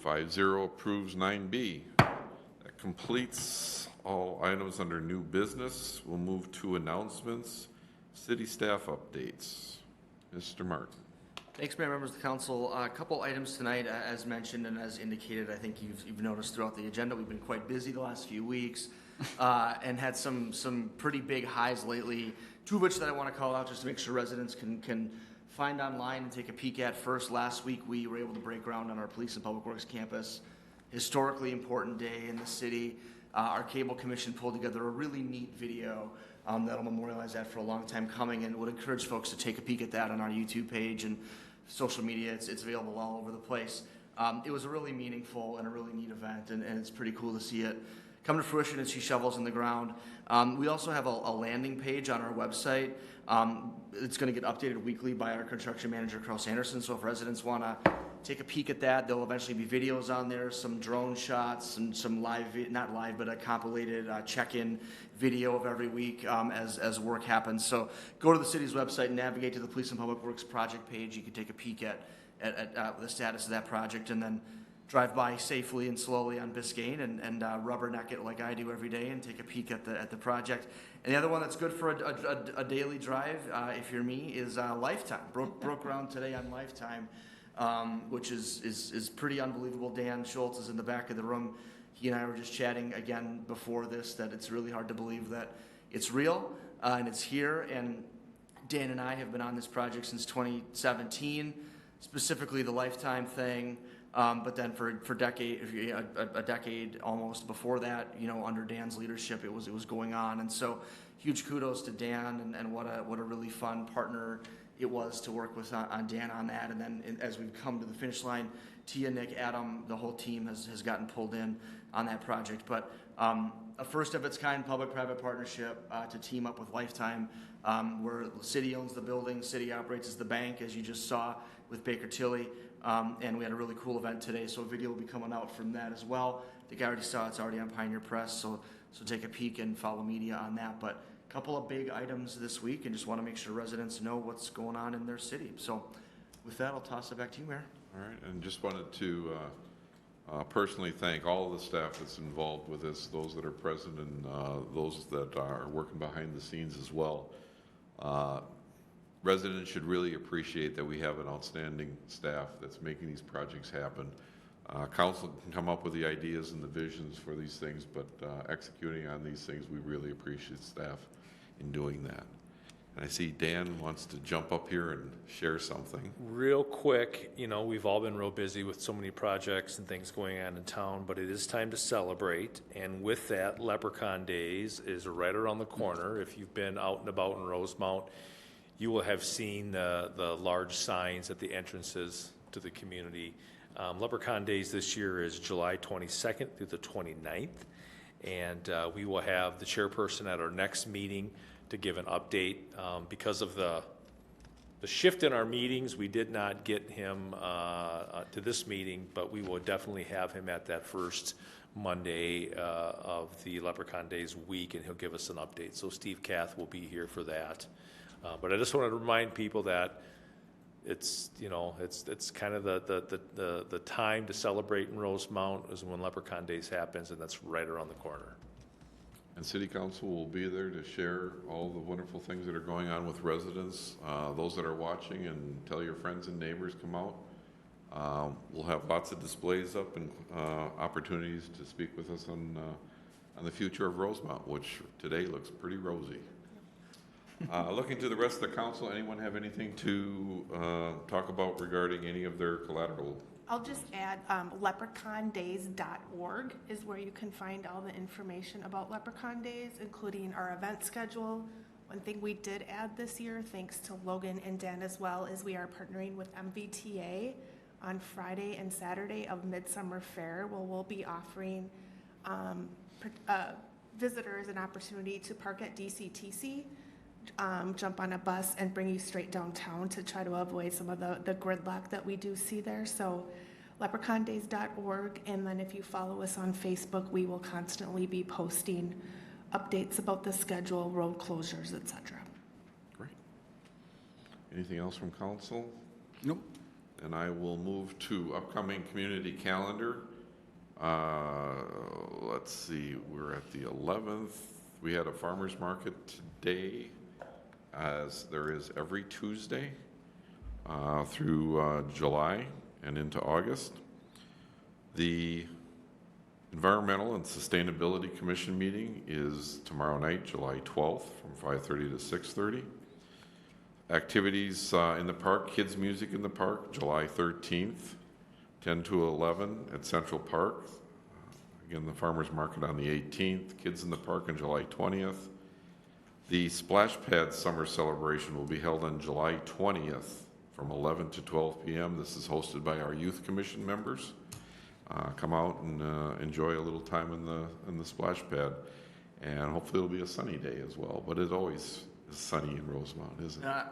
5-0 approves 9B. That completes all items under new business. We'll move to announcements, city staff updates. Mr. Martin. Thanks, Mayor, members of the council. A couple items tonight, as mentioned and as indicated. I think you've noticed throughout the agenda, we've been quite busy the last few weeks and had some pretty big highs lately, two of which that I want to call out just to make sure residents can find online and take a peek at. First, last week we were able to break ground on our Police and Public Works campus. Historically important day in the city. Our cable commission pulled together a really neat video that'll memorialize that for a long time coming, and would encourage folks to take a peek at that on our YouTube page and social media. It's available all over the place. It was a really meaningful and a really neat event, and it's pretty cool to see it come to fruition and see shovels in the ground. We also have a landing page on our website. It's going to get updated weekly by our construction manager, Carl Sanderson, so if residents want to take a peek at that. There'll eventually be videos on there, some drone shots, and some live, not live, but a compilated check-in video of every week as work happens. So go to the city's website and navigate to the Police and Public Works project page. You can take a peek at the status of that project, and then drive by safely and slowly on Biscayne and rubberneck it like I do every day and take a peek at the project. And the other one that's good for a daily drive, if you're me, is Lifetime. Broke ground today on Lifetime, which is pretty unbelievable. Dan Schultz is in the back of the room. He and I were just chatting again before this that it's really hard to believe that it's real and it's here. And Dan and I have been on this project since 2017, specifically the Lifetime thing. But then for a decade almost before that, under Dan's leadership, it was going on. And so huge kudos to Dan and what a really fun partner it was to work with on Dan on that. And then as we've come to the finish line, Tia, Nick, Adam, the whole team has gotten pulled in on that project. But a first of its kind public-private partnership to team up with Lifetime, where the city owns the building, city operates as the bank, as you just saw with Baker Tilly. And we had a really cool event today, so a video will be coming out from that as well. I think I already saw it's already on Pioneer Press, so take a peek and follow media on that. But a couple of big items this week, and just want to make sure residents know what's going on in their city. So with that, I'll toss it back to you, Mayor. All right, and just wanted to personally thank all of the staff that's involved with this, those that are present and those that are working behind the scenes as well. Residents should really appreciate that we have an outstanding staff that's making these projects happen. Council can come up with the ideas and the visions for these things, but executing on these things, we really appreciate staff in doing that. And I see Dan wants to jump up here and share something. Real quick, we've all been real busy with so many projects and things going on in town, but it is time to celebrate. And with that, Leprechaun Days is right around the corner. If you've been out and about in Rosemount, you will have seen the large signs at the entrances to the community. Leprechaun Days this year is July 22nd through the 29th, and we will have the chairperson at our next meeting to give an update. Because of the shift in our meetings, we did not get him to this meeting, but we will definitely have him at that first Monday of the Leprechaun Days week, and he'll give us an update. So Steve Kath will be here for that. But I just want to remind people that it's kind of the time to celebrate in Rosemount is when Leprechaun Days happens, and that's right around the corner. And City Council will be there to share all the wonderful things that are going on with residents. Those that are watching, and tell your friends and neighbors, come out. We'll have lots of displays up and opportunities to speak with us on the future of Rosemount, which today looks pretty rosy. Looking to the rest of the council, anyone have anything to talk about regarding any of their collateral? I'll just add, leprechaundays.org is where you can find all the information about Leprechaun Days, including our event schedule. One thing we did add this year, thanks to Logan and Dan as well, is we are partnering with MVTA on Friday and Saturday of Midsummer Fair, where we'll be offering visitors an opportunity to park at DCTC, jump on a bus and bring you straight downtown to try to avoid some of the gridlock that we do see there. So leprechaundays.org, and then if you follow us on Facebook, we will constantly be posting updates about the schedule, road closures, etc. Great. Anything else from council? Nope. And I will move to upcoming community calendar. Let's see, we're at the 11th. We had a farmer's market today, as there is every Tuesday through July and into August. The Environmental and Sustainability Commission meeting is tomorrow night, July 12th, from 5:30 to 6:30. Activities in the park, kids' music in the park, July 13th, 10 to 11 at Central Park. Again, the farmer's market on the 18th, kids in the park on July 20th. The Splash Pad Summer Celebration will be held on July 20th from 11 to 12 p.m. This is hosted by our Youth Commission members. Come out and enjoy a little time in the splash pad, and hopefully it'll be a sunny day as well. But it always is sunny in Rosemount, isn't it?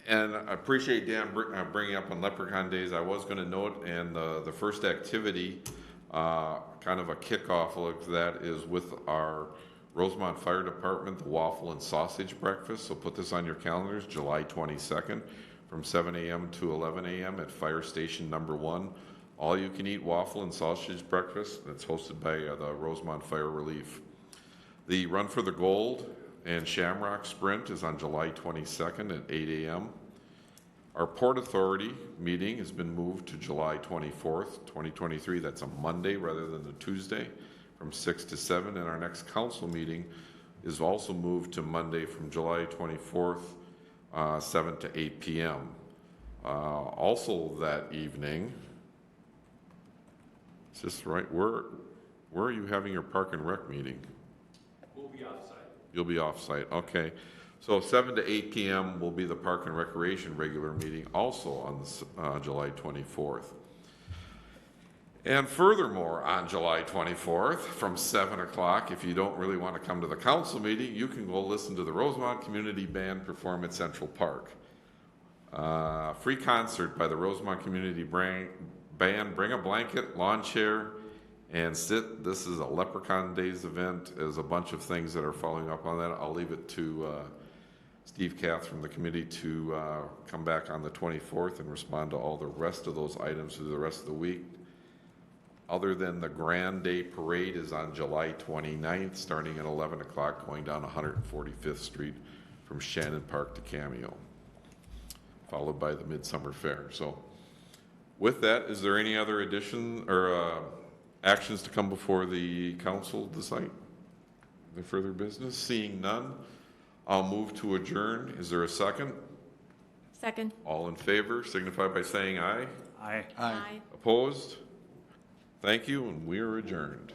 And I appreciate Dan bringing up on Leprechaun Days. I was going to note, and the first activity, kind of a kickoff of that, is with our Rosemount Fire Department, the waffle and sausage breakfast. So put this on your calendars, July 22nd, from 7 a.m. to 11 a.m. at Fire Station Number 1. All you can eat waffle and sausage breakfast. That's hosted by the Rosemount Fire Relief. The Run for the Gold and Shamrock Sprint is on July 22nd at 8 a.m. Our Port Authority meeting has been moved to July 24th, 2023. That's a Monday rather than a Tuesday, from 6 to 7. And our next council meeting is also moved to Monday from July 24th, 7 to 8 p.m. Also that evening, is this right? Where are you having your Park and Rec meeting? We'll be off-site. You'll be off-site, okay. So 7 to 8 p.m. will be the Park and Recreation regular meeting, also on July 24th. And furthermore, on July 24th, from 7 o'clock, if you don't really want to come to the council meeting, you can go listen to the Rosemount Community Band perform at Central Park. Free concert by the Rosemount Community Band. Bring a blanket, lawn chair, and sit. This is a Leprechaun Days event. There's a bunch of things that are following up on that. I'll leave it to Steve Kath from the committee to come back on the 24th and respond to all the rest of those items through the rest of the week. Other than the Grand Day Parade is on July 29th, starting at 11 o'clock, going down 145th Street from Shannon Park to Cameo, followed by the Midsummer Fair. So with that, is there any other addition or actions to come before the council decide? Any further business? Seeing none, I'll move to adjourn. Is there a second? Second. All in favor, signify by saying aye. Aye. Aye. Opposed? Thank you, and we are adjourned.